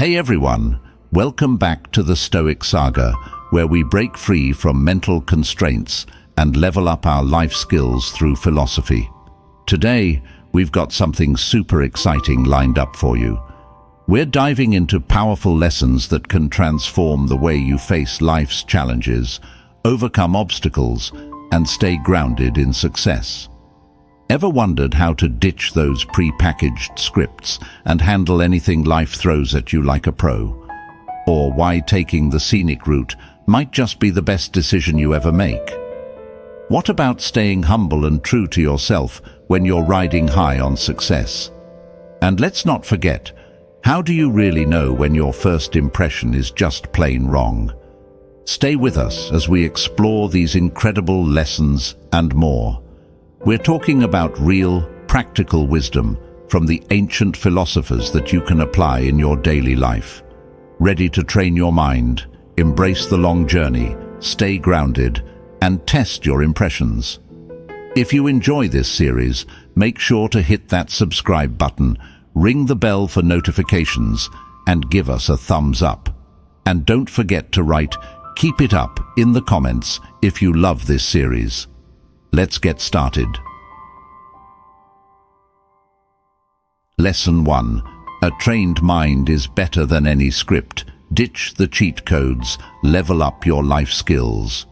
Hey everyone, welcome back to the Stoic Saga, where we break free from mental constraints and level up our life skills through philosophy. Today, we've got something super exciting lined up for you. We're diving into powerful lessons that can transform the way you face life's challenges, overcome obstacles, and stay grounded in success. Ever wondered how to ditch those pre-packaged scripts and handle anything life throws at you like a pro? Or why taking the scenic route might just be the best decision you ever make? What about staying humble and true to yourself when you're riding high on success? And let's not forget, how do you really know when your first impression is just plain wrong? Stay with us as we explore these incredible lessons and more. We're talking about real, practical wisdom from the ancient philosophers that you can apply in your daily life. Ready to train your mind, embrace the long journey, stay grounded, and test your impressions. If you enjoy this series, make sure to hit that subscribe button, ring the bell for notifications, and give us a thumbs up. And don't forget to write "Keep it up" in the comments if you love this series. Let's get started. Lesson 1. A trained mind is better than any script. Ditch the cheat codes, level up your life skills.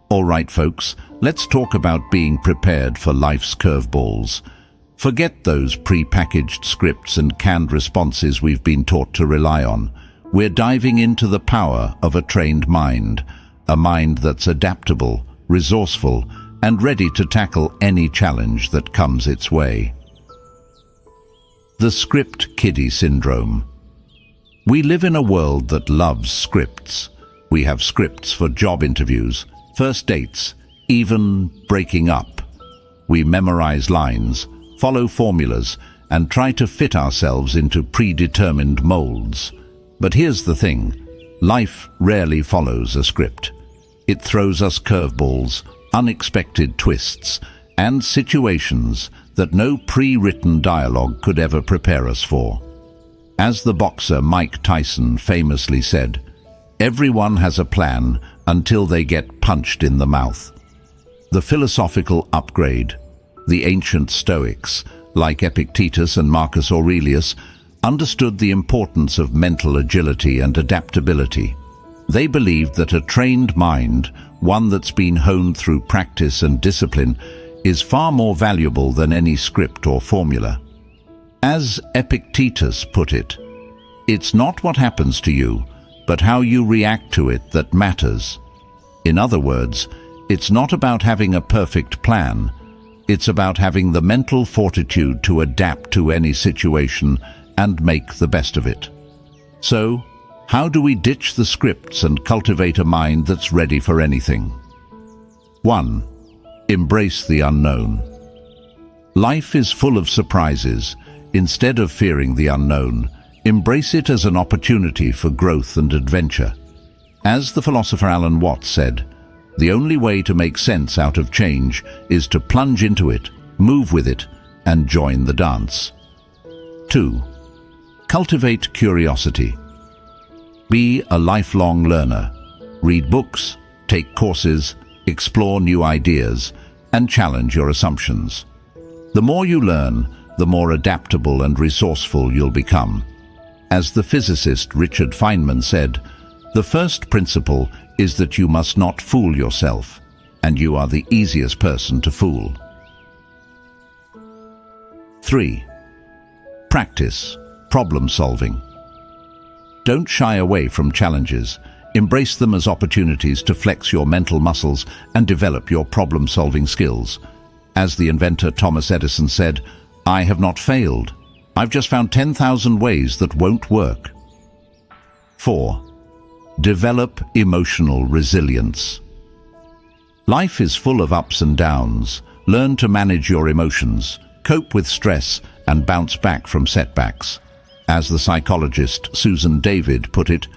All right, folks, let's talk about being prepared for life's curveballs. Forget those pre-packaged scripts and canned responses we've been taught to rely on. We're diving into the power of a trained mind, a mind that's adaptable, resourceful, and ready to tackle any challenge that comes its way. The script kiddie syndrome. We live in a world that loves scripts. We have scripts for job interviews, first dates, even breaking up. We memorize lines, follow formulas, and try to fit ourselves into predetermined molds. But here's the thing, life rarely follows a script. It throws us curveballs, unexpected twists, and situations that no pre-written dialogue could ever prepare us for. As the boxer Mike Tyson famously said, "Everyone has a plan until they get punched in the mouth." The philosophical upgrade. The ancient Stoics, like Epictetus and Marcus Aurelius, understood the importance of mental agility and adaptability. They believed that a trained mind, one that's been honed through practice and discipline, is far more valuable than any script or formula. As Epictetus put it, "It's not what happens to you, but how you react to it that matters." In other words, it's not about having a perfect plan. It's about having the mental fortitude to adapt to any situation and make the best of it. So, how do we ditch the scripts and cultivate a mind that's ready for anything? 1. Embrace the unknown. Life is full of surprises. Instead of fearing the unknown, embrace it as an opportunity for growth and adventure. As the philosopher Alan Watts said, "The only way to make sense out of change is to plunge into it, move with it, and join the dance." 2. Cultivate curiosity. Be a lifelong learner. Read books, take courses, explore new ideas, and challenge your assumptions. The more you learn, the more adaptable and resourceful you'll become. As the physicist Richard Feynman said, "The first principle is that you must not fool yourself, and you are the easiest person to fool." 3. Practice problem solving. Don't shy away from challenges. Embrace them as opportunities to flex your mental muscles and develop your problem-solving skills. As the inventor Thomas Edison said, "I have not failed. I've just found 10,000 ways that won't work." 4. Develop emotional resilience. Life is full of ups and downs. Learn to manage your emotions, cope with stress, and bounce back from setbacks. As the psychologist Susan David put it,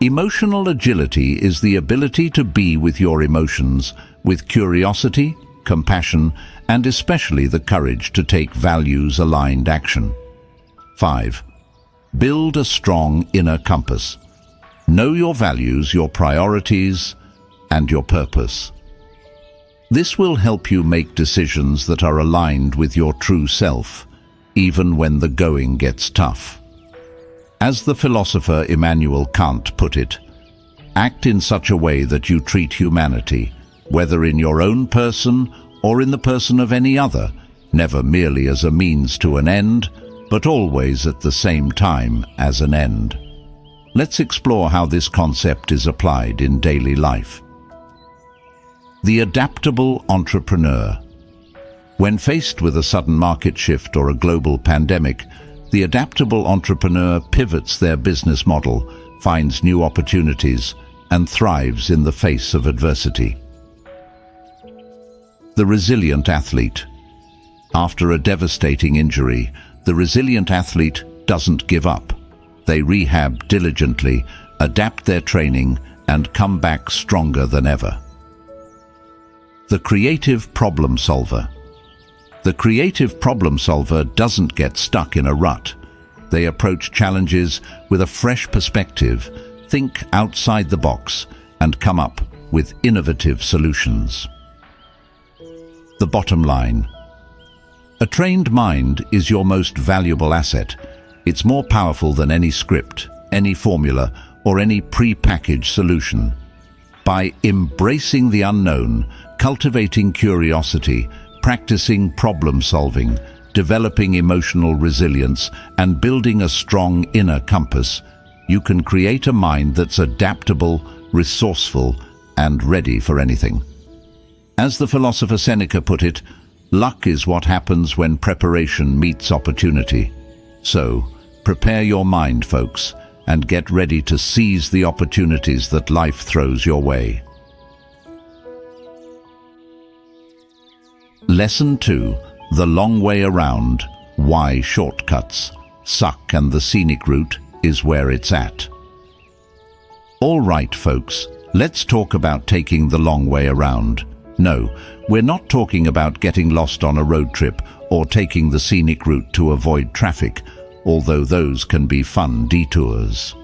"Emotional agility is the ability to be with your emotions with curiosity, compassion, and especially the courage to take values-aligned action." 5. Build a strong inner compass. Know your values, your priorities, and your purpose. This will help you make decisions that are aligned with your true self, even when the going gets tough. As the philosopher Immanuel Kant put it, act in such a way that you treat humanity, whether in your own person or in the person of any other, never merely as a means to an end, but always at the same time as an end. Let's explore how this concept is applied in daily life. The adaptable entrepreneur. When faced with a sudden market shift or a global pandemic, the adaptable entrepreneur pivots their business model, finds new opportunities, and thrives in the face of adversity. The resilient athlete. After a devastating injury, the resilient athlete doesn't give up. They rehab diligently, adapt their training, and come back stronger than ever. The creative problem solver. The creative problem solver doesn't get stuck in a rut. They approach challenges with a fresh perspective, think outside the box, and come up with innovative solutions. The bottom line. A trained mind is your most valuable asset. It's more powerful than any script, any formula, or any pre-packaged solution. By embracing the unknown, cultivating curiosity, practicing problem solving, developing emotional resilience, and building a strong inner compass, you can create a mind that's adaptable, resourceful, and ready for anything. As the philosopher Seneca put it, luck is what happens when preparation meets opportunity. So, prepare your mind, folks, and get ready to seize the opportunities that life throws your way. Lesson 2. The long way around. Why shortcuts suck and the scenic route is where it's at. All right, folks, let's talk about taking the long way around. No, we're not talking about getting lost on a road trip or taking the scenic route to avoid traffic, although those can be fun detours.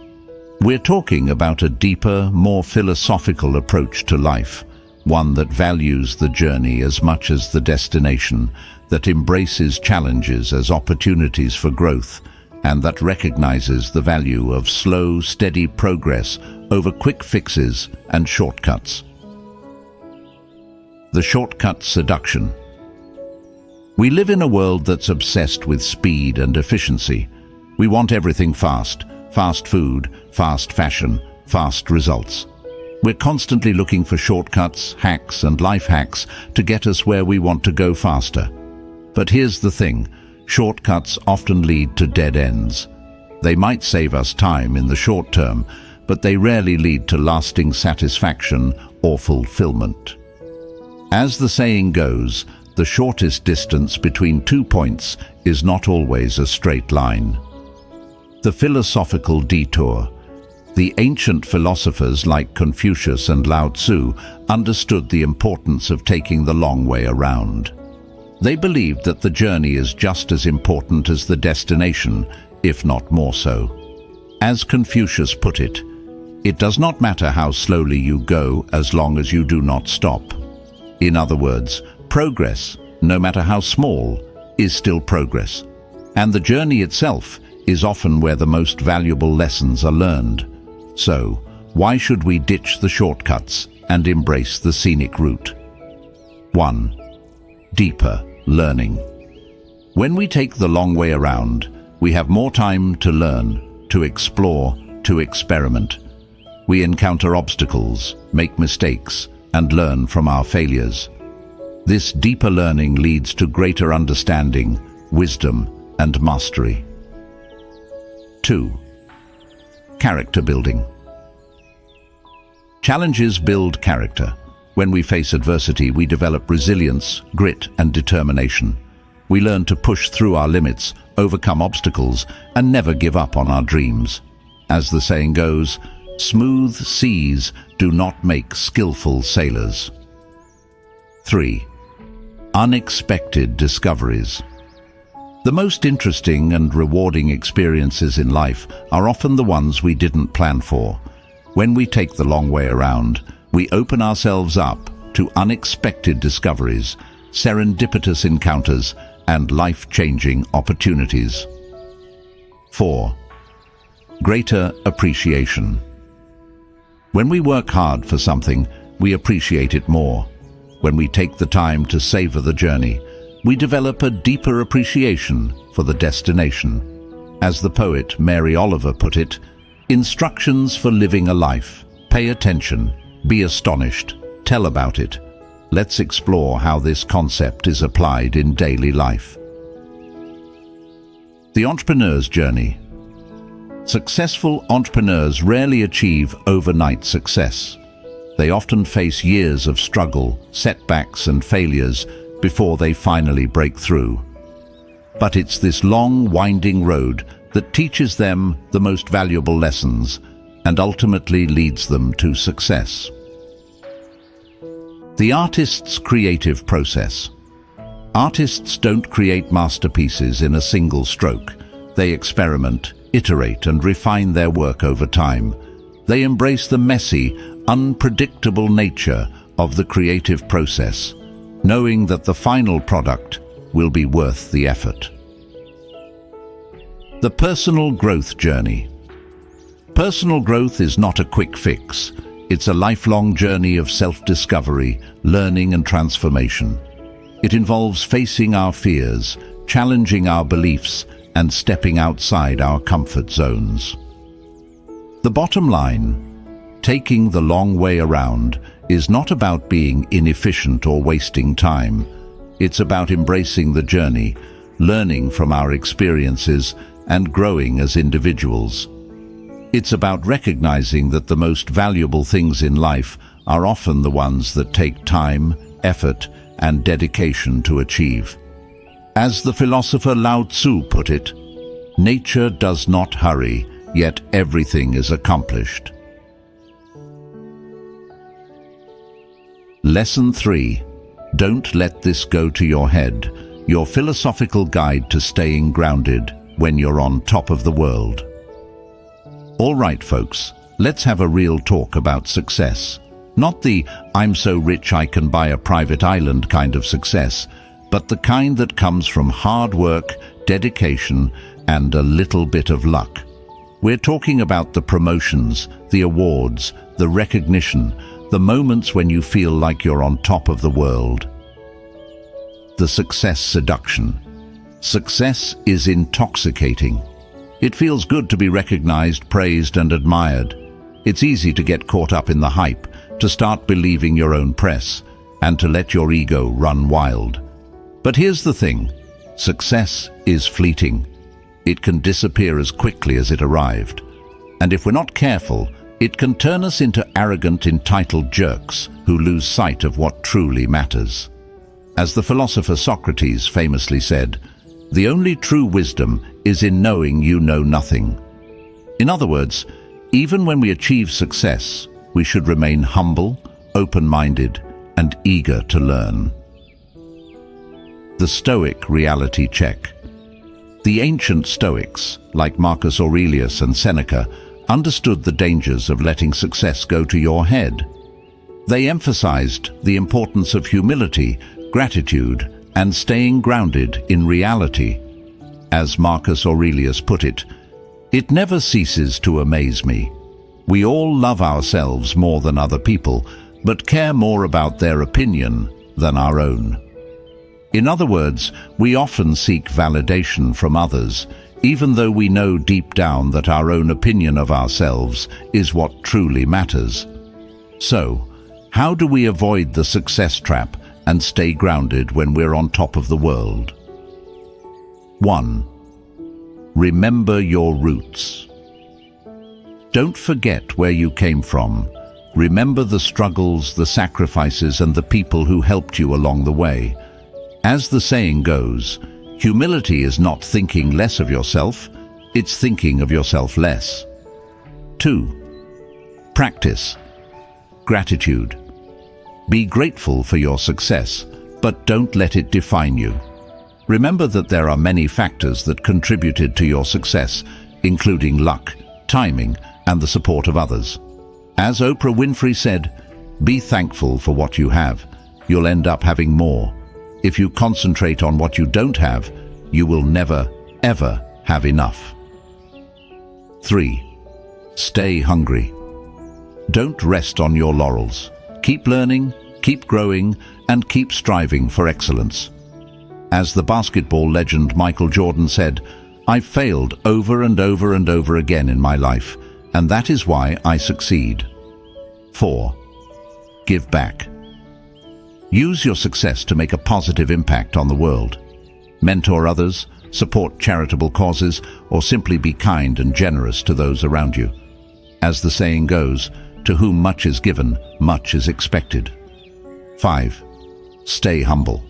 We're talking about a deeper, more philosophical approach to life, one that values the journey as much as the destination, that embraces challenges as opportunities for growth, and that recognizes the value of slow, steady progress over quick fixes and shortcuts. The shortcut seduction. We live in a world that's obsessed with speed and efficiency. We want everything fast. Fast food, fast fashion, fast results. We're constantly looking for shortcuts, hacks, and life hacks to get us where we want to go faster. But here's the thing, shortcuts often lead to dead ends. They might save us time in the short term, but they rarely lead to lasting satisfaction or fulfillment. As the saying goes, the shortest distance between 2 points is not always a straight line. The philosophical detour. The ancient philosophers like Confucius and Lao Tzu understood the importance of taking the long way around. They believed that the journey is just as important as the destination, if not more so. As Confucius put it, it does not matter how slowly you go as long as you do not stop. In other words, progress, no matter how small, is still progress. And the journey itself is often where the most valuable lessons are learned. So, why should we ditch the shortcuts and embrace the scenic route? 1. Deeper learning. When we take the long way around, we have more time to learn, to explore, to experiment. We encounter obstacles, make mistakes, and learn from our failures. This deeper learning leads to greater understanding, wisdom, and mastery. 2. Character building. Challenges build character. When we face adversity, we develop resilience, grit, and determination. We learn to push through our limits, overcome obstacles, and never give up on our dreams. As the saying goes, smooth seas do not make skillful sailors. 3. Unexpected discoveries. The most interesting and rewarding experiences in life are often the ones we didn't plan for. When we take the long way around, we open ourselves up to unexpected discoveries, serendipitous encounters, and life-changing opportunities. 4. Greater appreciation. When we work hard for something, we appreciate it more. When we take the time to savor the journey, we develop a deeper appreciation for the destination. As the poet Mary Oliver put it, instructions for living a life. Pay attention, be astonished, tell about it. Let's explore how this concept is applied in daily life. The entrepreneur's journey. Successful entrepreneurs rarely achieve overnight success. They often face years of struggle, setbacks, and failures before they finally break through. But it's this long, winding road that teaches them the most valuable lessons and ultimately leads them to success. The artist's creative process. Artists don't create masterpieces in a single stroke. They experiment, iterate, and refine their work over time. They embrace the messy, unpredictable nature of the creative process, knowing that the final product will be worth the effort. The personal growth journey. Personal growth is not a quick fix. It's a lifelong journey of self-discovery, learning, and transformation. It involves facing our fears, challenging our beliefs, and stepping outside our comfort zones. The bottom line, taking the long way around, is not about being inefficient or wasting time. It's about embracing the journey, learning from our experiences, and growing as individuals. It's about recognizing that the most valuable things in life are often the ones that take time, effort, and dedication to achieve. As the philosopher Lao Tzu put it, nature does not hurry, yet everything is accomplished. Lesson 3. Don't let this go to your head. Your philosophical guide to staying grounded when you're on top of the world. All right, folks, let's have a real talk about success. Not the "I'm so rich I can buy a private island" kind of success, but the kind that comes from hard work, dedication, and a little bit of luck. We're talking about the promotions, the awards, the recognition, the moments when you feel like you're on top of the world. The success seduction. Success is intoxicating. It feels good to be recognized, praised, and admired. It's easy to get caught up in the hype, to start believing your own press, and to let your ego run wild. But here's the thing, success is fleeting. It can disappear as quickly as it arrived. And if we're not careful, it can turn us into arrogant, entitled jerks who lose sight of what truly matters. As the philosopher Socrates famously said, "The only true wisdom is in knowing you know nothing." In other words, even when we achieve success, we should remain humble, open-minded, and eager to learn. The Stoic reality check. The ancient Stoics, like Marcus Aurelius and Seneca, understood the dangers of letting success go to your head. They emphasized the importance of humility, gratitude, and staying grounded in reality. As Marcus Aurelius put it, "It never ceases to amaze me. We all love ourselves more than other people, but care more about their opinion than our own." In other words, we often seek validation from others, even though we know deep down that our own opinion of ourselves is what truly matters. So, how do we avoid the success trap and stay grounded when we're on top of the world? 1. Remember your roots. Don't forget where you came from. Remember the struggles, the sacrifices, and the people who helped you along the way. As the saying goes, humility is not thinking less of yourself, it's thinking of yourself less. 2. Practice gratitude. Be grateful for your success, but don't let it define you. Remember that there are many factors that contributed to your success, including luck, timing, and the support of others. As Oprah Winfrey said, "Be thankful for what you have. You'll end up having more. If you concentrate on what you don't have, you will never, ever have enough." 3. Stay hungry. Don't rest on your laurels. Keep learning, keep growing, and keep striving for excellence. As the basketball legend Michael Jordan said, "I've failed over and over and over again in my life, and that is why I succeed." 4. Give back. Use your success to make a positive impact on the world. Mentor others, support charitable causes, or simply be kind and generous to those around you. As the saying goes, to whom much is given, much is expected. 5. Stay humble.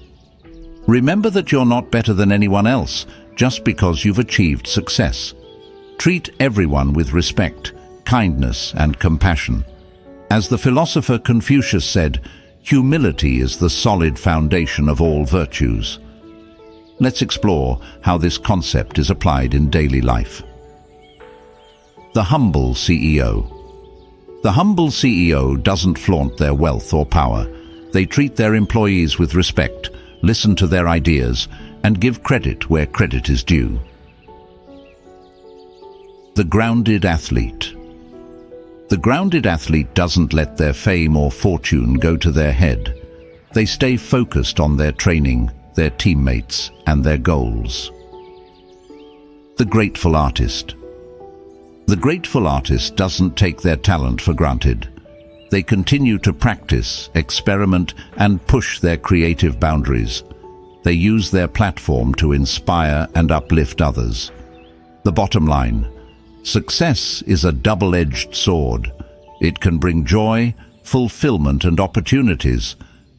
Remember that you're not better than anyone else just because you've achieved success. Treat everyone with respect, kindness, and compassion. As the philosopher Confucius said, humility is the solid foundation of all virtues. Let's explore how this concept is applied in daily life. The humble CEO. The humble CEO doesn't flaunt their wealth or power. They treat their employees with respect, listen to their ideas, and give credit where credit is due. The grounded athlete. The grounded athlete doesn't let their fame or fortune go to their head. They stay focused on their training, their teammates, and their goals. The grateful artist. The grateful artist doesn't take their talent for granted. They continue to practice, experiment, and push their creative boundaries. They use their platform to inspire and uplift others. The bottom line: success is a double-edged sword. It can bring joy, fulfillment, and opportunities,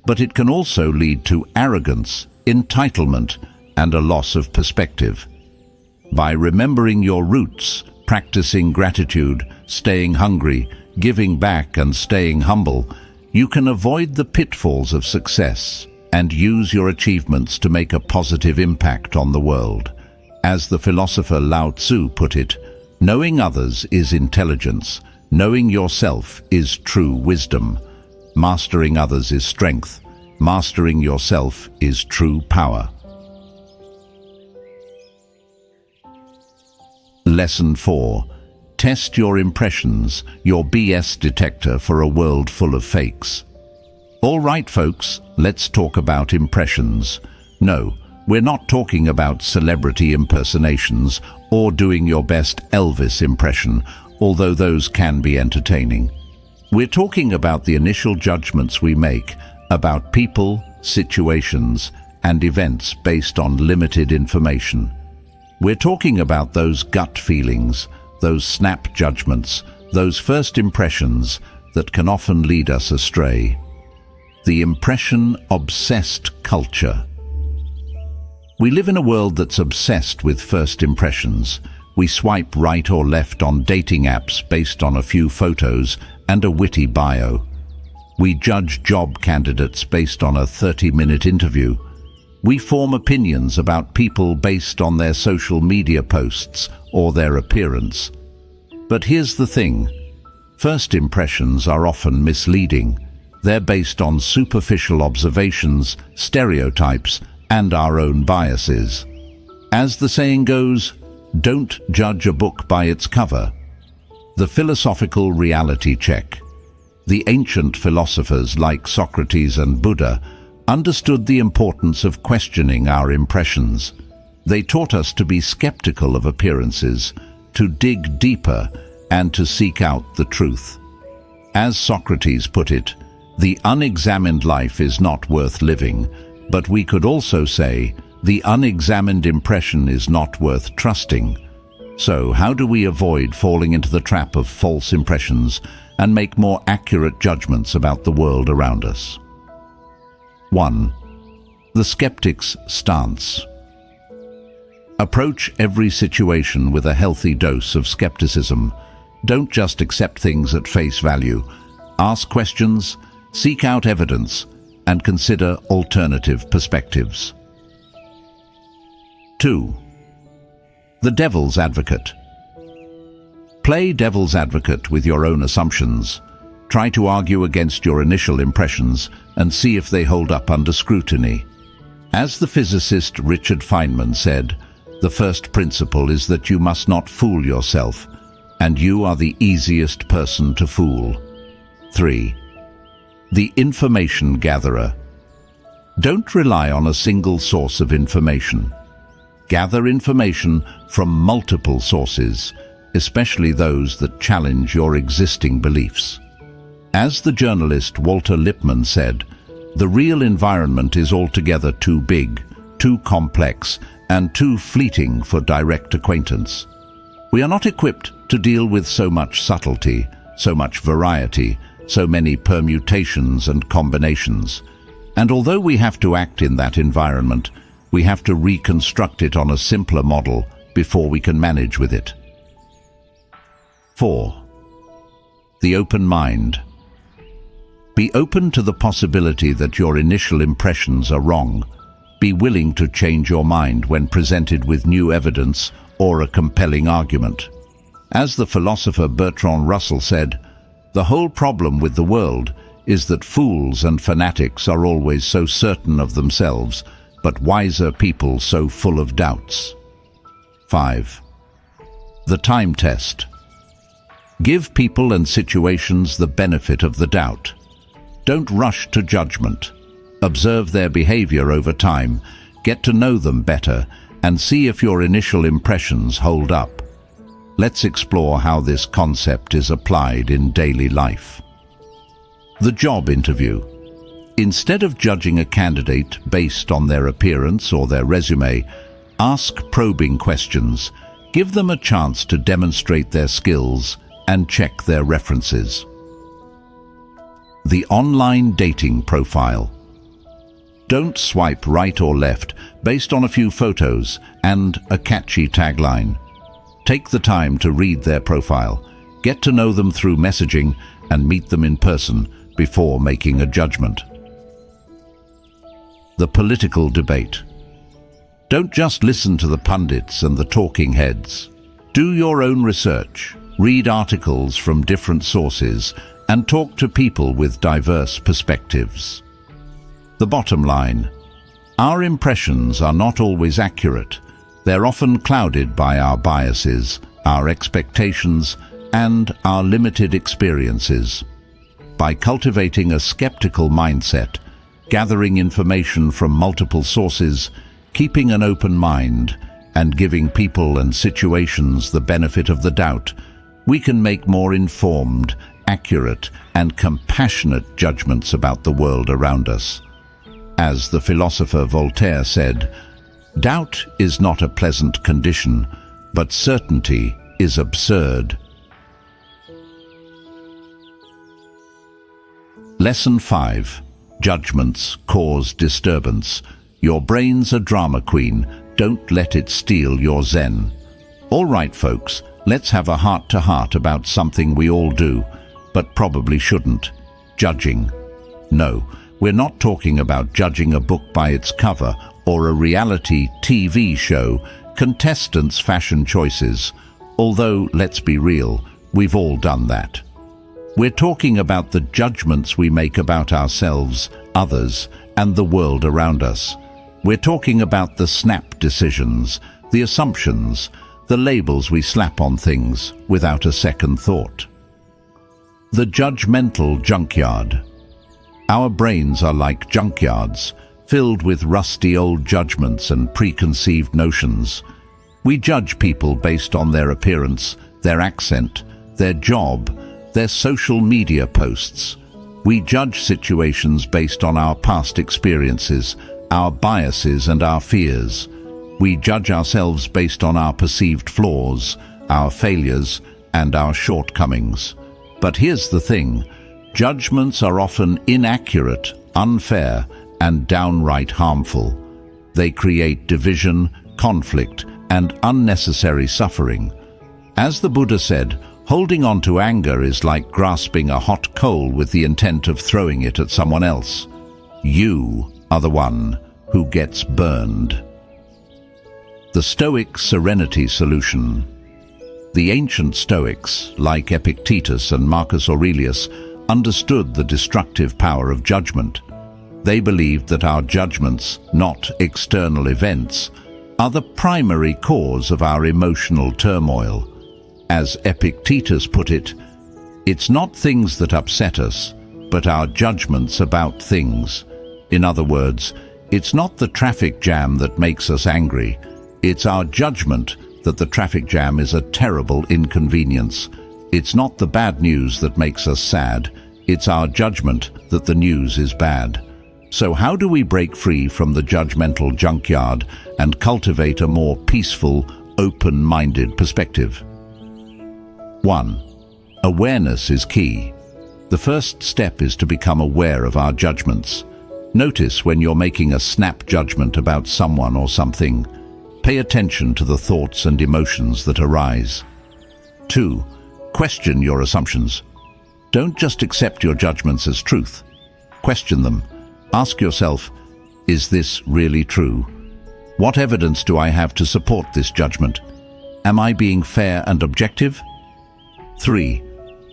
but it can also lead to arrogance, entitlement, and a loss of perspective. By remembering your roots, practicing gratitude, staying hungry, giving back, and staying humble, you can avoid the pitfalls of success and use your achievements to make a positive impact on the world. As the philosopher Lao Tzu put it, knowing others is intelligence, knowing yourself is true wisdom. Mastering others is strength, mastering yourself is true power. Lesson 4. Test your impressions, your BS detector for a world full of fakes. All right, folks, let's talk about impressions. No, we're not talking about celebrity impersonations or doing your best Elvis impression, although those can be entertaining. We're talking about the initial judgments we make about people, situations, and events based on limited information. We're talking about those gut feelings, those snap judgments, those first impressions that can often lead us astray. The impression-obsessed culture. We live in a world that's obsessed with first impressions. We swipe right or left on dating apps based on a few photos and a witty bio. We judge job candidates based on a 30-minute interview. We form opinions about people based on their social media posts or their appearance. But here's the thing. First impressions are often misleading. They're based on superficial observations, stereotypes, and our own biases. As the saying goes, don't judge a book by its cover. The philosophical reality check. The ancient philosophers like Socrates and Buddha understood the importance of questioning our impressions. They taught us to be skeptical of appearances, to dig deeper, and to seek out the truth. As Socrates put it, the unexamined life is not worth living, but we could also say, the unexamined impression is not worth trusting. So how do we avoid falling into the trap of false impressions and make more accurate judgments about the world around us? 1. The skeptic's stance. Approach every situation with a healthy dose of skepticism. Don't just accept things at face value. Ask questions, seek out evidence, and consider alternative perspectives. 2. The devil's advocate. Play devil's advocate with your own assumptions. Try to argue against your initial impressions and see if they hold up under scrutiny. As the physicist Richard Feynman said, the first principle is that you must not fool yourself, and you are the easiest person to fool. 3. The information gatherer. Don't rely on a single source of information. Gather information from multiple sources, especially those that challenge your existing beliefs. As the journalist Walter Lippmann said, the real environment is altogether too big, too complex, and too fleeting for direct acquaintance. We are not equipped to deal with so much subtlety, so much variety, so many permutations and combinations. And although we have to act in that environment, we have to reconstruct it on a simpler model before we can manage with it. 4. The open mind. Be open to the possibility that your initial impressions are wrong. Be willing to change your mind when presented with new evidence or a compelling argument. As the philosopher Bertrand Russell said, the whole problem with the world is that fools and fanatics are always so certain of themselves, but wiser people so full of doubts. 5. The time test. Give people and situations the benefit of the doubt. Don't rush to judgment. Observe their behavior over time, get to know them better, and see if your initial impressions hold up. Let's explore how this concept is applied in daily life. The job interview. Instead of judging a candidate based on their appearance or their resume, ask probing questions. Give them a chance to demonstrate their skills and check their references. The online dating profile. Don't swipe right or left based on a few photos and a catchy tagline. Take the time to read their profile, get to know them through messaging, and meet them in person before making a judgment. The political debate. Don't just listen to the pundits and the talking heads. Do your own research, read articles from different sources, and talk to people with diverse perspectives. The bottom line. Our impressions are not always accurate. They're often clouded by our biases, our expectations, and our limited experiences. By cultivating a skeptical mindset, gathering information from multiple sources, keeping an open mind, and giving people and situations the benefit of the doubt, we can make more informed, accurate, and compassionate judgments about the world around us. As the philosopher Voltaire said, "Doubt is not a pleasant condition, but certainty is absurd." Lesson 5. Judgments cause disturbance. Your brain's a drama queen. Don't let it steal your zen. All right, folks, let's have a heart-to-heart about something we all do, but probably shouldn't. Judging. No, we're not talking about judging a book by its cover or a reality TV show, contestants' fashion choices. Although, let's be real, we've all done that. We're talking about the judgments we make about ourselves, others, and the world around us. We're talking about the snap decisions, the assumptions, the labels we slap on things without a second thought. The judgmental junkyard. Our brains are like junkyards, filled with rusty old judgments and preconceived notions. We judge people based on their appearance, their accent, their job, their social media posts. We judge situations based on our past experiences, our biases and our fears. We judge ourselves based on our perceived flaws, our failures, and our shortcomings. But here's the thing. Judgments are often inaccurate, unfair, and downright harmful. They create division, conflict, and unnecessary suffering. As the Buddha said, holding on to anger is like grasping a hot coal with the intent of throwing it at someone else. You are the one who gets burned. The Stoic serenity solution. The ancient Stoics, like Epictetus and Marcus Aurelius, understood the destructive power of judgment. They believed that our judgments, not external events, are the primary cause of our emotional turmoil. As Epictetus put it, it's not things that upset us, but our judgments about things. In other words, it's not the traffic jam that makes us angry, it's our judgment that the traffic jam is a terrible inconvenience. It's not the bad news that makes us sad, it's our judgment that the news is bad. So how do we break free from the judgmental junkyard and cultivate a more peaceful, open-minded perspective? 1. Awareness is key. The first step is to become aware of our judgments. Notice when you're making a snap judgment about someone or something. Pay attention to the thoughts and emotions that arise. 2. Question your assumptions. Don't just accept your judgments as truth. Question them. Ask yourself, is this really true? What evidence do I have to support this judgment? Am I being fair and objective? 3.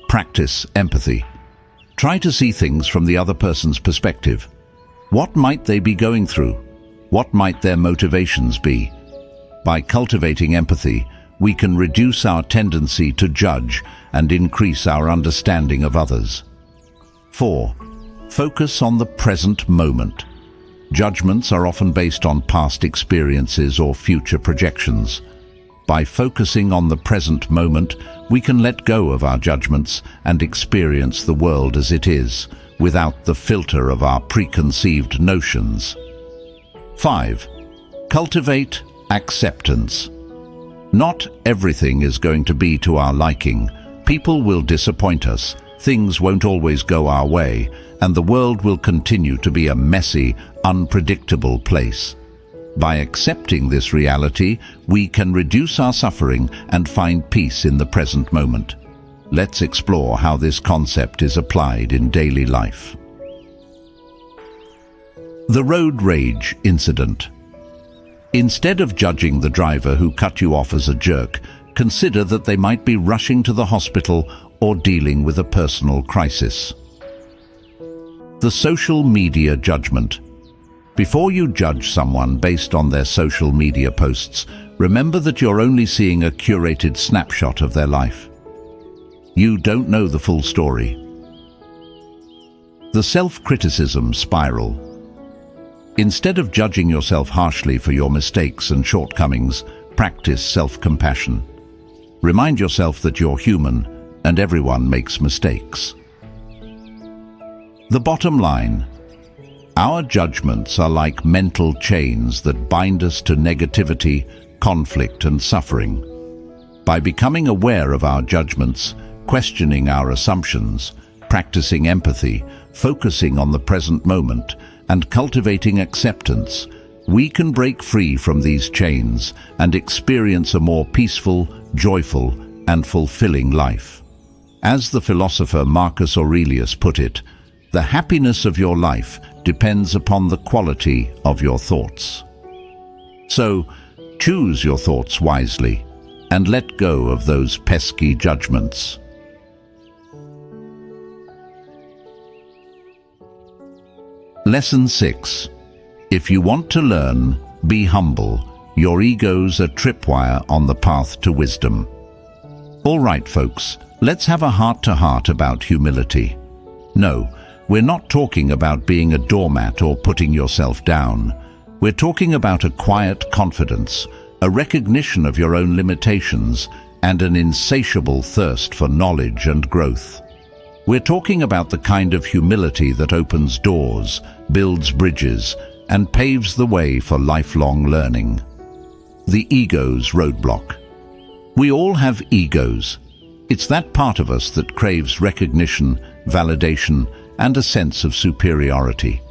Practice empathy. Try to see things from the other person's perspective. What might they be going through? What might their motivations be? By cultivating empathy, we can reduce our tendency to judge and increase our understanding of others. 4. Focus on the present moment. Judgments are often based on past experiences or future projections. By focusing on the present moment, we can let go of our judgments and experience the world as it is, without the filter of our preconceived notions. 5. Cultivate acceptance. Not everything is going to be to our liking. People will disappoint us, things won't always go our way, and the world will continue to be a messy, unpredictable place. By accepting this reality, we can reduce our suffering and find peace in the present moment. Let's explore how this concept is applied in daily life. The road rage incident. Instead of judging the driver who cut you off as a jerk, consider that they might be rushing to the hospital or dealing with a personal crisis. The social media judgment. Before you judge someone based on their social media posts, remember that you're only seeing a curated snapshot of their life. You don't know the full story. The self-criticism spiral. Instead of judging yourself harshly for your mistakes and shortcomings, practice self-compassion. Remind yourself that you're human and everyone makes mistakes. The bottom line. Our judgments are like mental chains that bind us to negativity, conflict, and suffering. By becoming aware of our judgments, questioning our assumptions, practicing empathy, focusing on the present moment, and cultivating acceptance, we can break free from these chains and experience a more peaceful, joyful, and fulfilling life. As the philosopher Marcus Aurelius put it, the happiness of your life depends upon the quality of your thoughts. So, choose your thoughts wisely and let go of those pesky judgments. Lesson 6. If you want to learn, be humble. Your ego's a tripwire on the path to wisdom. All right, folks, let's have a heart-to-heart about humility. No, we're not talking about being a doormat or putting yourself down. We're talking about a quiet confidence, a recognition of your own limitations, and an insatiable thirst for knowledge and growth. We're talking about the kind of humility that opens doors, builds bridges, and paves the way for lifelong learning. The ego's roadblock. We all have egos. It's that part of us that craves recognition, validation, and a sense of superiority.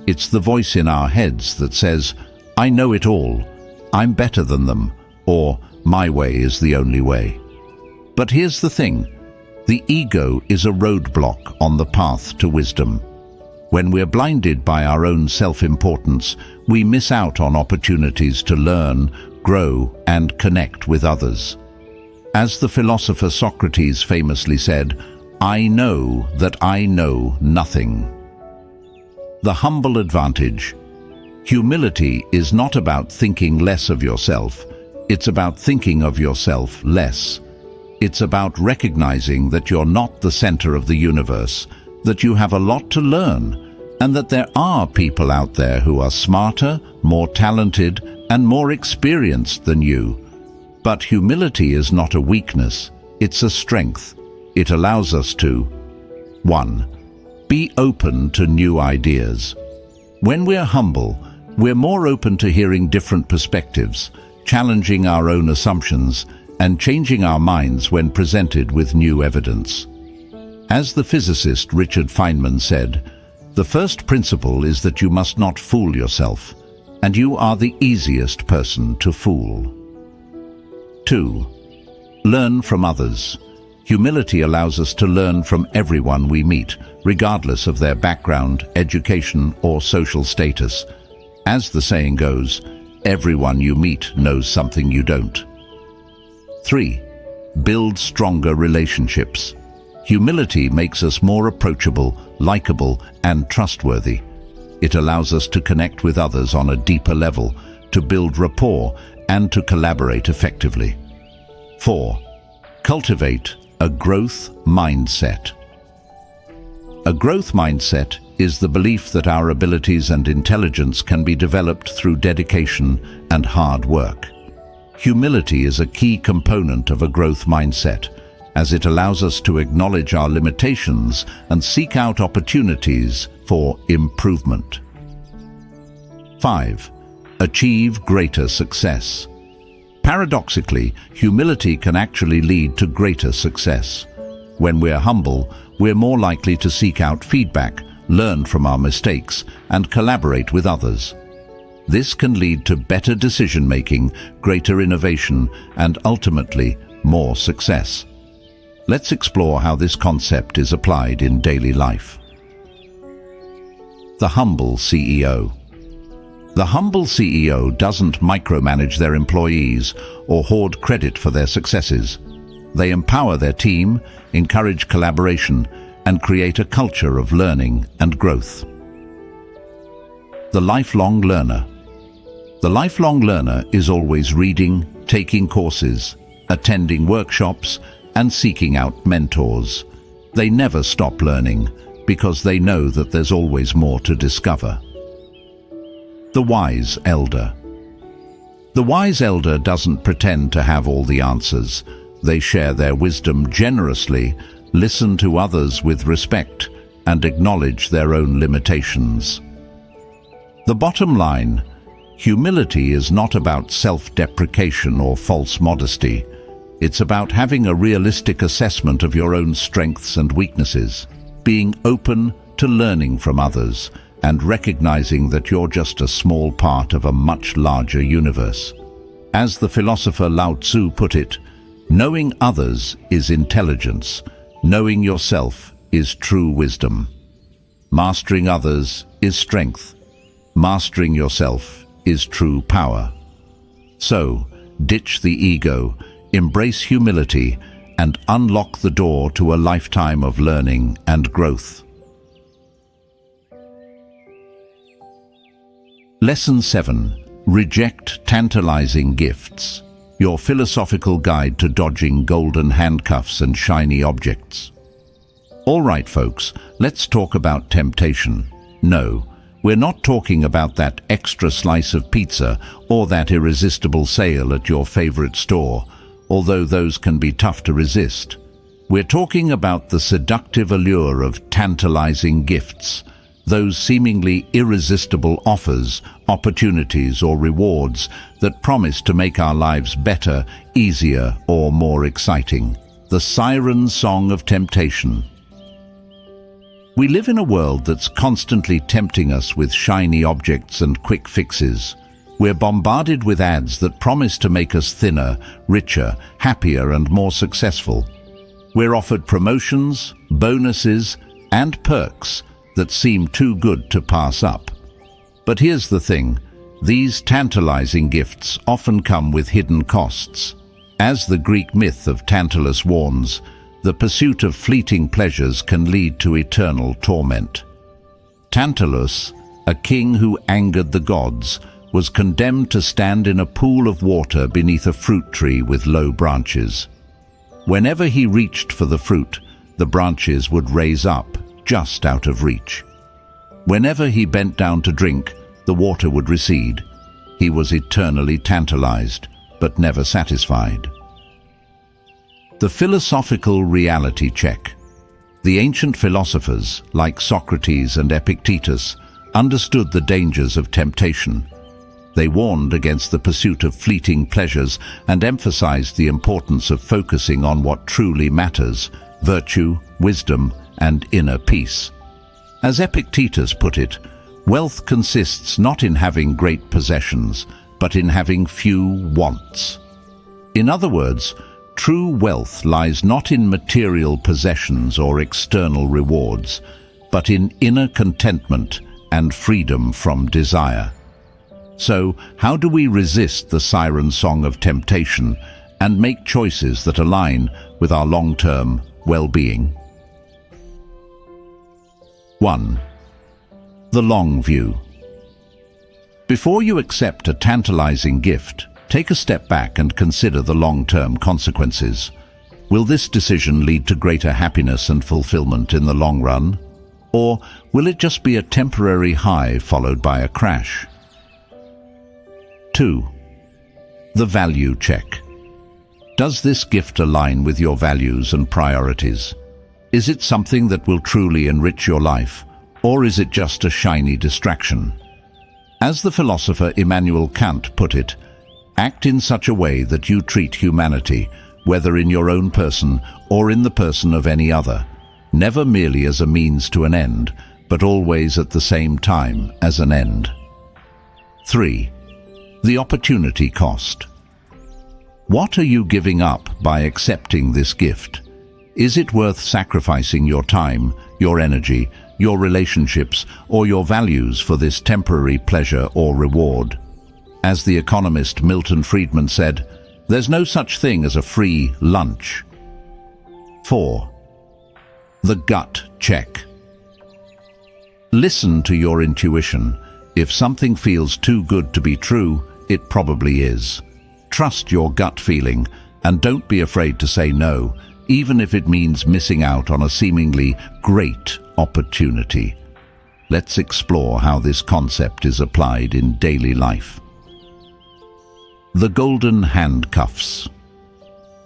It's the voice in our heads that says, "I know it all, I'm better than them," or "My way is the only way." But here's the thing. The ego is a roadblock on the path to wisdom. When we're blinded by our own self-importance, we miss out on opportunities to learn, grow, and connect with others. As the philosopher Socrates famously said, "I know that I know nothing." The humble advantage. Humility is not about thinking less of yourself. It's about thinking of yourself less. It's about recognizing that you're not the center of the universe, that you have a lot to learn, and that there are people out there who are smarter, more talented, and more experienced than you. But humility is not a weakness, it's a strength. It allows us to 1. Be open to new ideas. When we're humble, we're more open to hearing different perspectives, challenging our own assumptions, and changing our minds when presented with new evidence. As the physicist Richard Feynman said, "The first principle is that you must not fool yourself, and you are the easiest person to fool." 2. Learn from others. Humility allows us to learn from everyone we meet, regardless of their background, education, or social status. As the saying goes, everyone you meet knows something you don't. 3. Build stronger relationships. Humility makes us more approachable, likable, and trustworthy. It allows us to connect with others on a deeper level, to build rapport, and to collaborate effectively. 4. Cultivate a growth mindset. A growth mindset is the belief that our abilities and intelligence can be developed through dedication and hard work. Humility is a key component of a growth mindset, as it allows us to acknowledge our limitations and seek out opportunities for improvement. 5. Achieve greater success. Paradoxically, humility can actually lead to greater success. When we're humble, we're more likely to seek out feedback, learn from our mistakes, and collaborate with others. This can lead to better decision-making, greater innovation, and ultimately, more success. Let's explore how this concept is applied in daily life. The humble CEO. The humble CEO doesn't micromanage their employees or hoard credit for their successes. They empower their team, encourage collaboration, and create a culture of learning and growth. The lifelong learner. The lifelong learner is always reading, taking courses, attending workshops, and seeking out mentors. They never stop learning because they know that there's always more to discover. The wise elder. The wise elder doesn't pretend to have all the answers. They share their wisdom generously, listen to others with respect, and acknowledge their own limitations. The bottom line, humility is not about self-deprecation or false modesty. It's about having a realistic assessment of your own strengths and weaknesses, being open to learning from others, and recognizing that you're just a small part of a much larger universe. As the philosopher Lao Tzu put it, knowing others is intelligence, knowing yourself is true wisdom. Mastering others is strength. Mastering yourself is true power. So, ditch the ego, embrace humility, and unlock the door to a lifetime of learning and growth. Lesson 7. Reject tantalizing gifts. Your philosophical guide to dodging golden handcuffs and shiny objects. All right, folks, let's talk about temptation. No, we're not talking about that extra slice of pizza or that irresistible sale at your favorite store, although those can be tough to resist. We're talking about the seductive allure of tantalizing gifts, those seemingly irresistible offers, opportunities, or rewards that promise to make our lives better, easier, or more exciting. The siren song of temptation. We live in a world that's constantly tempting us with shiny objects and quick fixes. We're bombarded with ads that promise to make us thinner, richer, happier, and more successful. We're offered promotions, bonuses, and perks that seem too good to pass up. But here's the thing, These tantalizing gifts often come with hidden costs. As the Greek myth of Tantalus warns, the pursuit of fleeting pleasures can lead to eternal torment. Tantalus, a king who angered the gods, was condemned to stand in a pool of water beneath a fruit tree with low branches. Whenever he reached for the fruit, the branches would raise up, just out of reach. Whenever he bent down to drink, the water would recede. He was eternally tantalized, but never satisfied. The philosophical reality check. The ancient philosophers, like Socrates and Epictetus, understood the dangers of temptation. They warned against the pursuit of fleeting pleasures and emphasized the importance of focusing on what truly matters: virtue, wisdom, and inner peace. As Epictetus put it, wealth consists not in having great possessions, but in having few wants. In other words, true wealth lies not in material possessions or external rewards, but in inner contentment and freedom from desire. So, how do we resist the siren song of temptation and make choices that align with our long-term well-being? 1. The long view. Before you accept a tantalizing gift, take a step back and consider the long-term consequences. Will this decision lead to greater happiness and fulfillment in the long run? Or will it just be a temporary high followed by a crash? 2. The value check. Does this gift align with your values and priorities? Is it something that will truly enrich your life, or is it just a shiny distraction? As the philosopher Immanuel Kant put it, act in such a way that you treat humanity, whether in your own person or in the person of any other, never merely as a means to an end, but always at the same time as an end. 3. The opportunity cost. What are you giving up by accepting this gift? Is it worth sacrificing your time, your energy, your relationships, or your values for this temporary pleasure or reward? As the economist Milton Friedman said, there's no such thing as a free lunch. 4. The gut check. Listen to your intuition. If something feels too good to be true, it probably is. Trust your gut feeling and don't be afraid to say no, even if it means missing out on a seemingly great opportunity. Let's explore how this concept is applied in daily life. The golden handcuffs.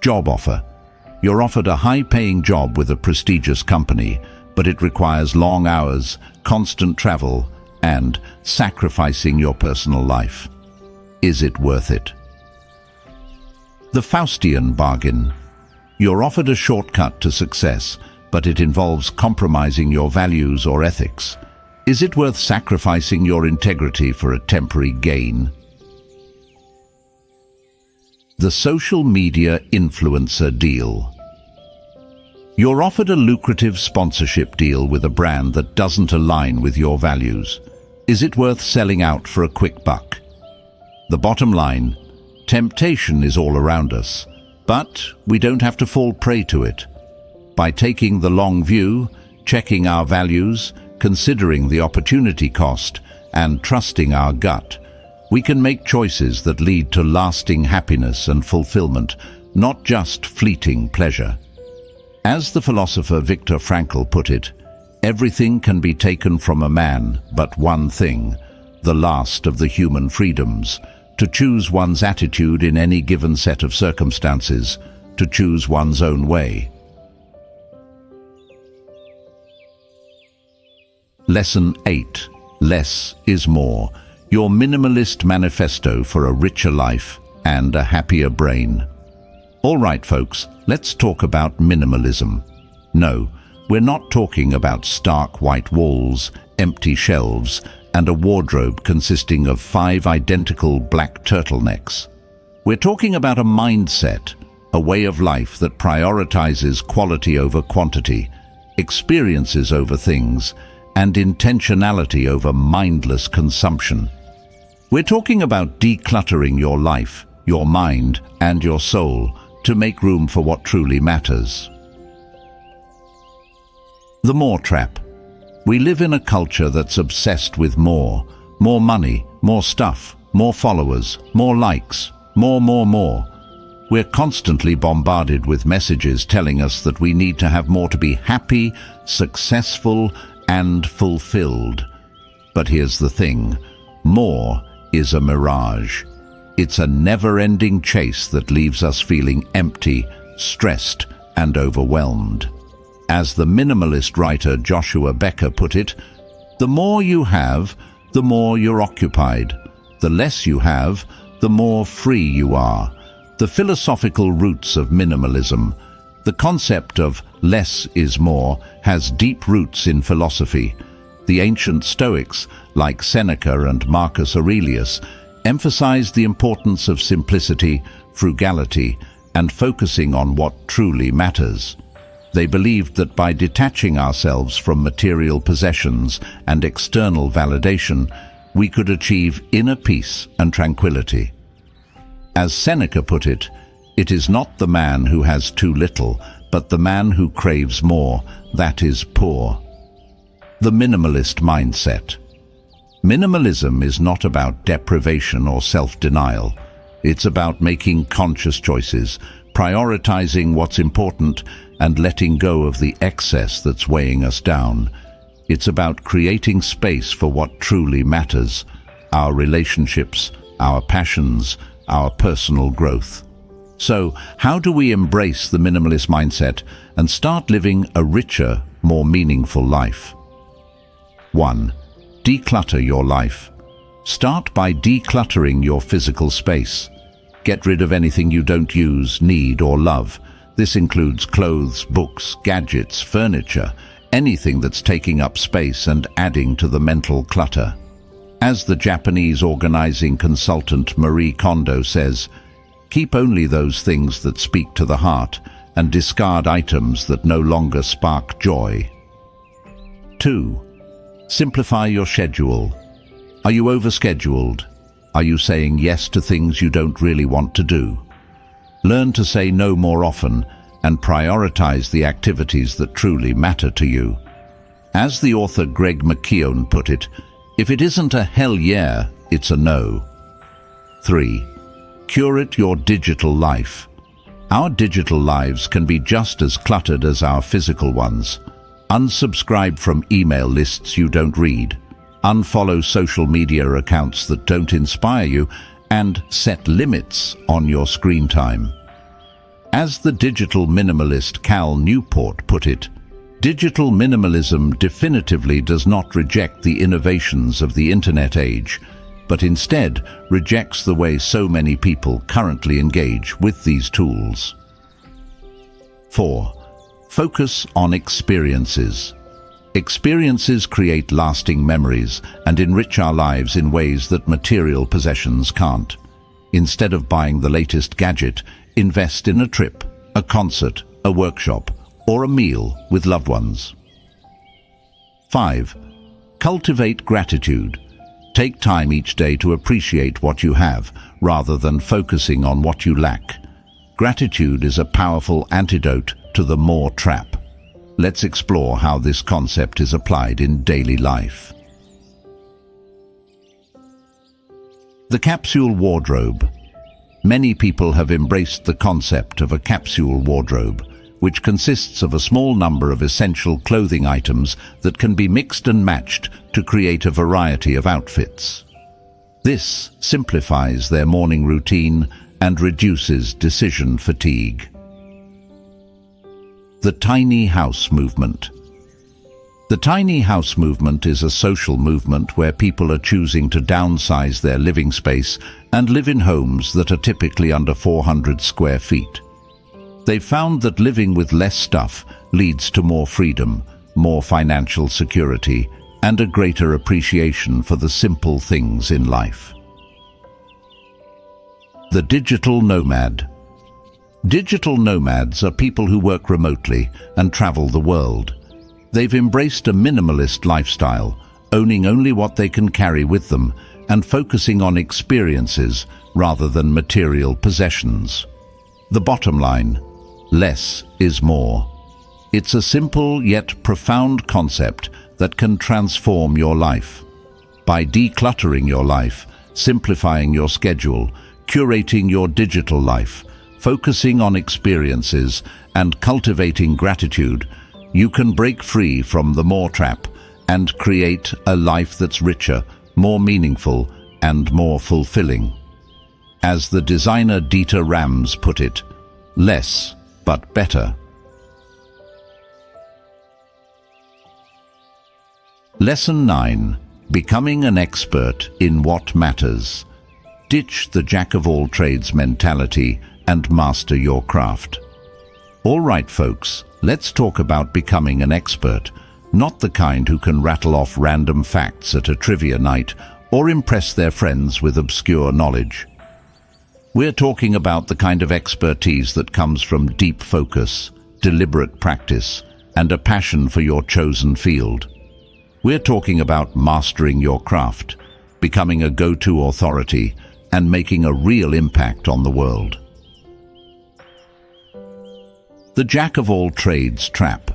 Job offer. You're offered a high-paying job with a prestigious company, but it requires long hours, constant travel, and sacrificing your personal life. Is it worth it? The Faustian bargain. You're offered a shortcut to success, but it involves compromising your values or ethics. Is it worth sacrificing your integrity for a temporary gain? The social media influencer deal. You're offered a lucrative sponsorship deal with a brand that doesn't align with your values. Is it worth selling out for a quick buck? The bottom line, temptation is all around us, but we don't have to fall prey to it. By taking the long view, checking our values, considering the opportunity cost, and trusting our gut, we can make choices that lead to lasting happiness and fulfillment, not just fleeting pleasure. As the philosopher Viktor Frankl put it, everything can be taken from a man but one thing, the last of the human freedoms, to choose one's attitude in any given set of circumstances, to choose one's own way. Lesson 8. Less is more. Your minimalist manifesto for a richer life and a happier brain. All right, folks, let's talk about minimalism. No, we're not talking about stark white walls, empty shelves, and a wardrobe consisting of 5 identical black turtlenecks. We're talking about a mindset, a way of life that prioritizes quality over quantity, experiences over things, and intentionality over mindless consumption. We're talking about decluttering your life, your mind, and your soul to make room for what truly matters. The more trap. We live in a culture that's obsessed with more. More money, more stuff, more followers, more likes, more. We're constantly bombarded with messages telling us that we need to have more to be happy, successful, and fulfilled. But here's the thing, more is a mirage. It's a never-ending chase that leaves us feeling empty, stressed, and overwhelmed. As the minimalist writer Joshua Becker put it, the more you have, the more you're occupied. The less you have, the more free you are. The philosophical roots of minimalism. The concept of less is more has deep roots in philosophy. The ancient Stoics, like Seneca and Marcus Aurelius, emphasized the importance of simplicity, frugality, and focusing on what truly matters. They believed that by detaching ourselves from material possessions and external validation, we could achieve inner peace and tranquility. As Seneca put it, it is not the man who has too little, but the man who craves more, that is poor. The minimalist mindset. Minimalism is not about deprivation or self-denial. It's about making conscious choices, prioritizing what's important, and letting go of the excess that's weighing us down. It's about creating space for what truly matters, our relationships, our passions, our personal growth. So, how do we embrace the minimalist mindset and start living a richer, more meaningful life? 1. Declutter your life. Start by decluttering your physical space. Get rid of anything you don't use, need, or love. This includes clothes, books, gadgets, furniture, anything that's taking up space and adding to the mental clutter. As the Japanese organizing consultant Marie Kondo says, keep only those things that speak to the heart and discard items that no longer spark joy. 2. Simplify your schedule. Are you overscheduled? Are you saying yes to things you don't really want to do? Learn to say no more often and prioritize the activities that truly matter to you. As the author Greg McKeown put it, if it isn't a hell yeah, it's a no. 3. Curate your digital life. Our digital lives can be just as cluttered as our physical ones. Unsubscribe from email lists you don't read. Unfollow social media accounts that don't inspire you, and set limits on your screen time. As the digital minimalist Cal Newport put it, digital minimalism definitively does not reject the innovations of the internet age, but instead rejects the way so many people currently engage with these tools. 4. Focus on experiences. Experiences create lasting memories and enrich our lives in ways that material possessions can't. Instead of buying the latest gadget, invest in a trip, a concert, a workshop, or a meal with loved ones. 5. Cultivate gratitude. Take time each day to appreciate what you have, rather than focusing on what you lack. Gratitude is a powerful antidote to the more trap. Let's explore how this concept is applied in daily life. The capsule wardrobe. Many people have embraced the concept of a capsule wardrobe, which consists of a small number of essential clothing items that can be mixed and matched to create a variety of outfits. This simplifies their morning routine and reduces decision fatigue. The tiny house movement. The tiny house movement is a social movement where people are choosing to downsize their living space and live in homes that are typically under 400 square feet. They've found that living with less stuff leads to more freedom, more financial security, and a greater appreciation for the simple things in life. The digital nomad. Digital nomads are people who work remotely and travel the world. They've embraced a minimalist lifestyle, owning only what they can carry with them and focusing on experiences rather than material possessions. The bottom line: less is more. It's a simple yet profound concept that can transform your life. By decluttering your life, simplifying your schedule, curating your digital life, focusing on experiences, and cultivating gratitude, you can break free from the more trap and create a life that's richer, more meaningful, and more fulfilling. As the designer Dieter Rams put it, less but better. Lesson 9. Becoming an expert in what matters. Ditch the jack-of-all-trades mentality and master your craft. All right, folks, let's talk about becoming an expert, not the kind who can rattle off random facts at a trivia night or impress their friends with obscure knowledge. We're talking about the kind of expertise that comes from deep focus, deliberate practice, and a passion for your chosen field. We're talking about mastering your craft, becoming a go-to authority, and making a real impact on the world. The jack-of-all-trades trap.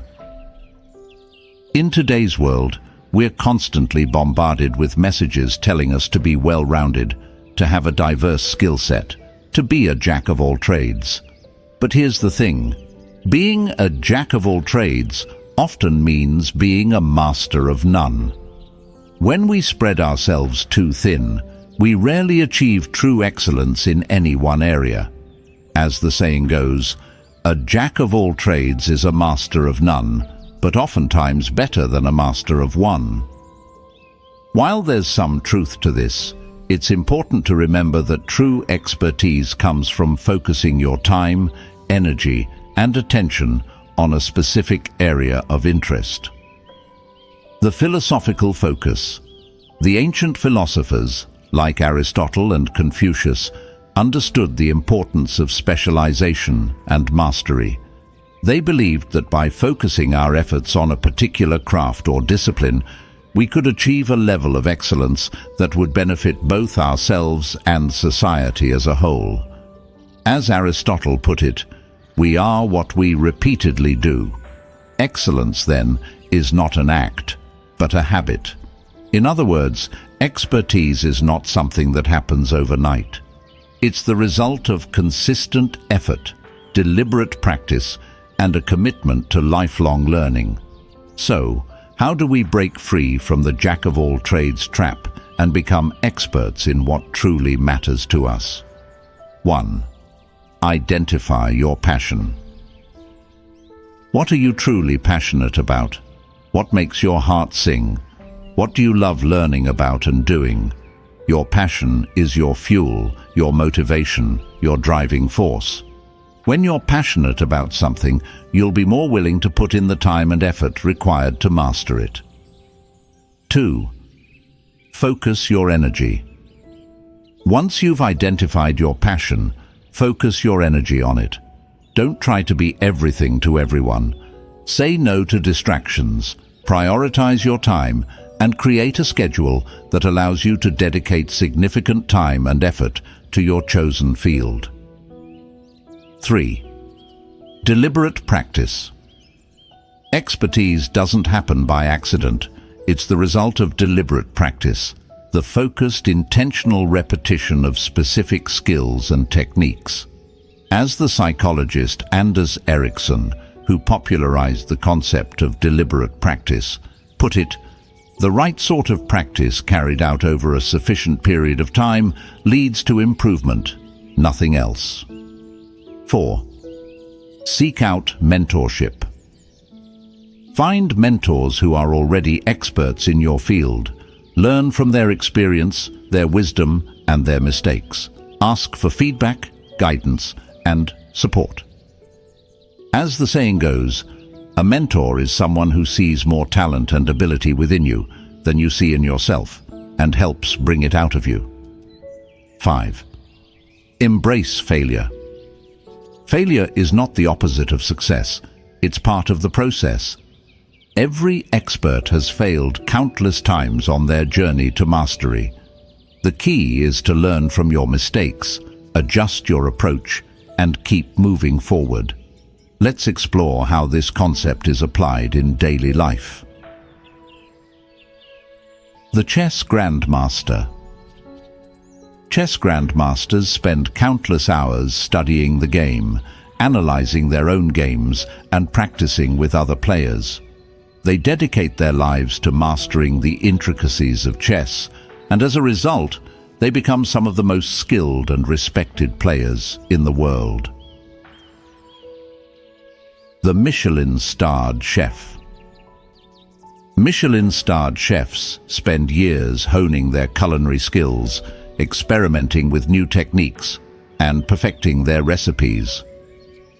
In today's world, we're constantly bombarded with messages telling us to be well-rounded, to have a diverse skill set, to be a jack-of-all-trades. But here's the thing: being a jack-of-all-trades often means being a master of none. When we spread ourselves too thin, we rarely achieve true excellence in any one area. As the saying goes, a jack-of-all-trades is a master of none, but oftentimes better than a master of one. While there's some truth to this, it's important to remember that true expertise comes from focusing your time, energy, and attention on a specific area of interest. The philosophical focus. The ancient philosophers, like Aristotle and Confucius, understood the importance of specialization and mastery. They believed that by focusing our efforts on a particular craft or discipline, we could achieve a level of excellence that would benefit both ourselves and society as a whole. As Aristotle put it, we are what we repeatedly do. Excellence, then, is not an act, but a habit. In other words, expertise is not something that happens overnight. It's the result of consistent effort, deliberate practice, and a commitment to lifelong learning. So, how do we break free from the jack-of-all-trades trap and become experts in what truly matters to us? 1. Identify your passion. What are you truly passionate about? What makes your heart sing? What do you love learning about and doing? Your passion is your fuel, your motivation, your driving force. When you're passionate about something, you'll be more willing to put in the time and effort required to master it. 2. Focus your energy. Once you've identified your passion, focus your energy on it. Don't try to be everything to everyone. Say no to distractions, prioritize your time, and create a schedule that allows you to dedicate significant time and effort to your chosen field. 3. Deliberate practice. Expertise doesn't happen by accident. It's the result of deliberate practice, the focused, intentional repetition of specific skills and techniques. As the psychologist Anders Ericsson, who popularized the concept of deliberate practice, put it, the right sort of practice carried out over a sufficient period of time leads to improvement, nothing else. 4. Seek out mentorship. Find mentors who are already experts in your field. Learn from their experience, their wisdom, and their mistakes. Ask for feedback, guidance, and support. As the saying goes, a mentor is someone who sees more talent and ability within you than you see in yourself and helps bring it out of you. 5. Embrace failure. Failure is not the opposite of success. It's part of the process. Every expert has failed countless times on their journey to mastery. The key is to learn from your mistakes, adjust your approach, and keep moving forward. Let's explore how this concept is applied in daily life. The chess grandmaster. Chess grandmasters spend countless hours studying the game, analyzing their own games, and practicing with other players. They dedicate their lives to mastering the intricacies of chess, and as a result, they become some of the most skilled and respected players in the world. The Michelin-starred chef. Michelin-starred chefs spend years honing their culinary skills, experimenting with new techniques, and perfecting their recipes.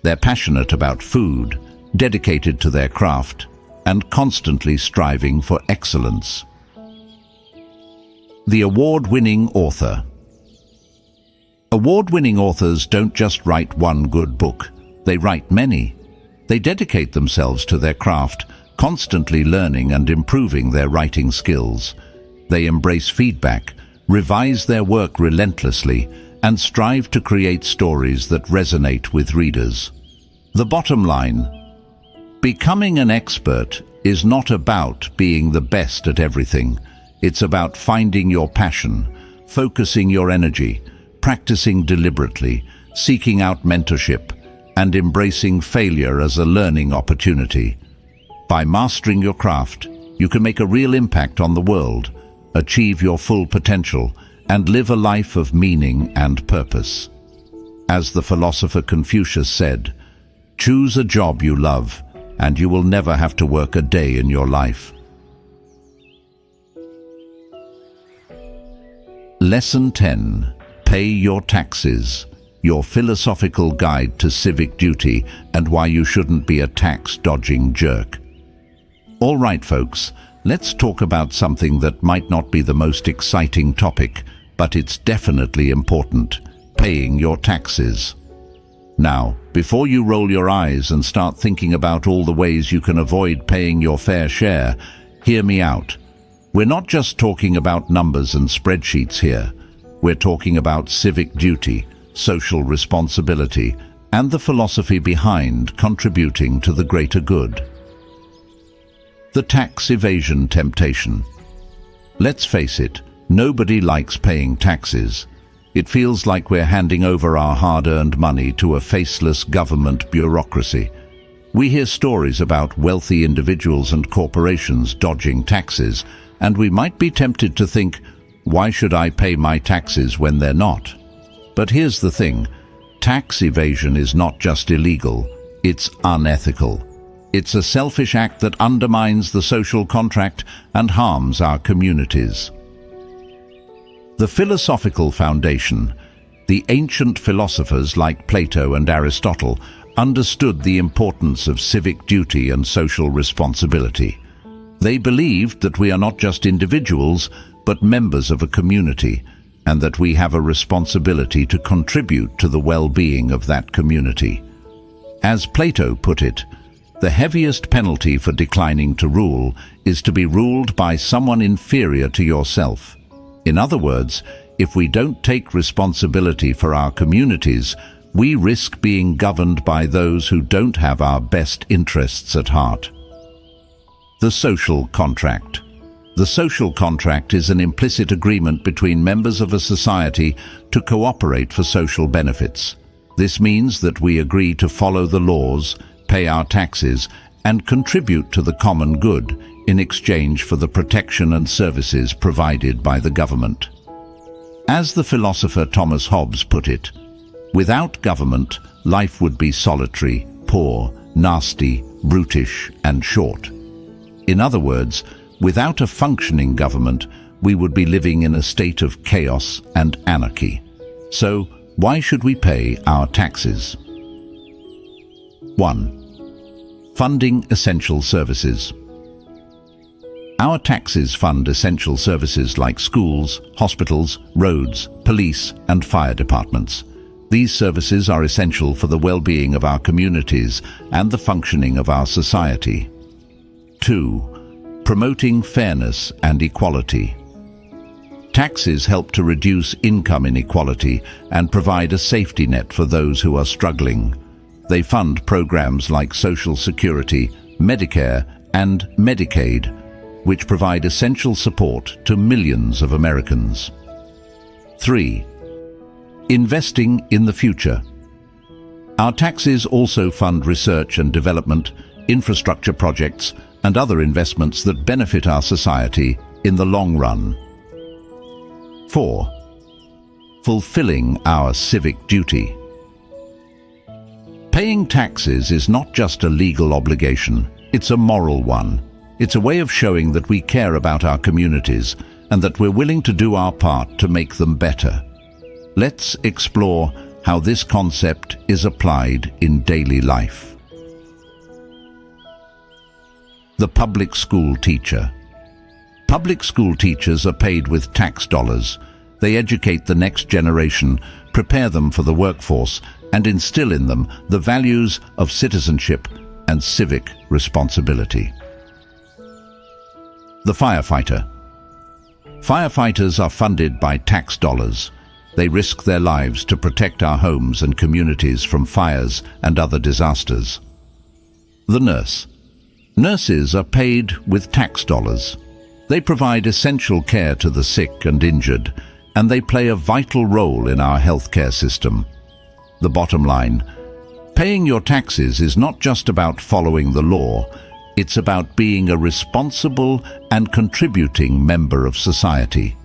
They're passionate about food, dedicated to their craft, and constantly striving for excellence. The award-winning author. Award-winning authors don't just write one good book, they write many. They dedicate themselves to their craft, constantly learning and improving their writing skills. They embrace feedback, revise their work relentlessly, and strive to create stories that resonate with readers. The bottom line: becoming an expert is not about being the best at everything. It's about finding your passion, focusing your energy, practicing deliberately, seeking out mentorship, and embracing failure as a learning opportunity. By mastering your craft, you can make a real impact on the world, achieve your full potential, and live a life of meaning and purpose. As the philosopher Confucius said, "Choose a job you love, and you will never have to work a day in your life." Lesson 10. Pay your taxes. Your philosophical guide to civic duty and why you shouldn't be a tax-dodging jerk. All right, folks, let's talk about something that might not be the most exciting topic, but it's definitely important: paying your taxes. Now, before you roll your eyes and start thinking about all the ways you can avoid paying your fair share, hear me out. We're not just talking about numbers and spreadsheets here. We're talking about civic duty, social responsibility, and the philosophy behind contributing to the greater good. The tax evasion temptation. Let's face it, nobody likes paying taxes. It feels like we're handing over our hard-earned money to a faceless government bureaucracy. We hear stories about wealthy individuals and corporations dodging taxes, and we might be tempted to think, why should I pay my taxes when they're not? But here's the thing: tax evasion is not just illegal, it's unethical. It's a selfish act that undermines the social contract and harms our communities. The philosophical foundation. The ancient philosophers like Plato and Aristotle understood the importance of civic duty and social responsibility. They believed that we are not just individuals, but members of a community, and that we have a responsibility to contribute to the well-being of that community. As Plato put it, the heaviest penalty for declining to rule is to be ruled by someone inferior to yourself. In other words, if we don't take responsibility for our communities, we risk being governed by those who don't have our best interests at heart. The social contract. The social contract is an implicit agreement between members of a society to cooperate for social benefits. This means that we agree to follow the laws, pay our taxes, and contribute to the common good in exchange for the protection and services provided by the government. As the philosopher Thomas Hobbes put it, without government, life would be solitary, poor, nasty, brutish, and short. In other words, without a functioning government, we would be living in a state of chaos and anarchy. So, why should we pay our taxes? 1. Funding essential services. Our taxes fund essential services like schools, hospitals, roads, police, and fire departments. These services are essential for the well-being of our communities and the functioning of our society. 2. Promoting fairness and equality. Taxes help to reduce income inequality and provide a safety net for those who are struggling. They fund programs like Social Security, Medicare, and Medicaid, which provide essential support to millions of Americans. 3. Investing in the future. Our taxes also fund research and development, infrastructure projects, and other investments that benefit our society in the long run. 4. Fulfilling our civic duty. Paying taxes is not just a legal obligation, it's a moral one. It's a way of showing that we care about our communities and that we're willing to do our part to make them better. Let's explore how this concept is applied in daily life. The public school teacher. Public school teachers are paid with tax dollars. They educate the next generation, prepare them for the workforce, and instill in them the values of citizenship and civic responsibility. The firefighter. Firefighters are funded by tax dollars. They risk their lives to protect our homes and communities from fires and other disasters. The nurse. Nurses are paid with tax dollars. They provide essential care to the sick and injured, and they play a vital role in our healthcare system. The bottom line, paying your taxes is not just about following the law, it's about being a responsible and contributing member of society.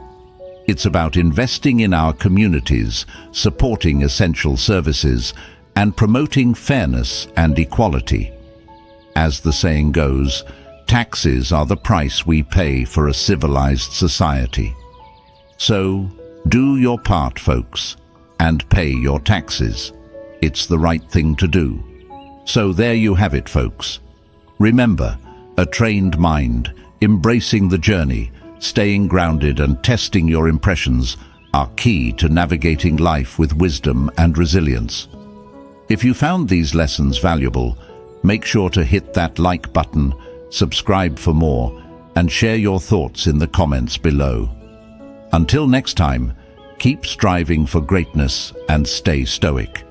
It's about investing in our communities, supporting essential services, and promoting fairness and equality. As the saying goes, taxes are the price we pay for a civilized society. So, do your part, folks, and pay your taxes. It's the right thing to do. So there you have it, folks. Remember, a trained mind, embracing the journey, staying grounded and testing your impressions are key to navigating life with wisdom and resilience. If you found these lessons valuable, make sure to hit that like button, subscribe for more, and share your thoughts in the comments below. Until next time, keep striving for greatness and stay stoic.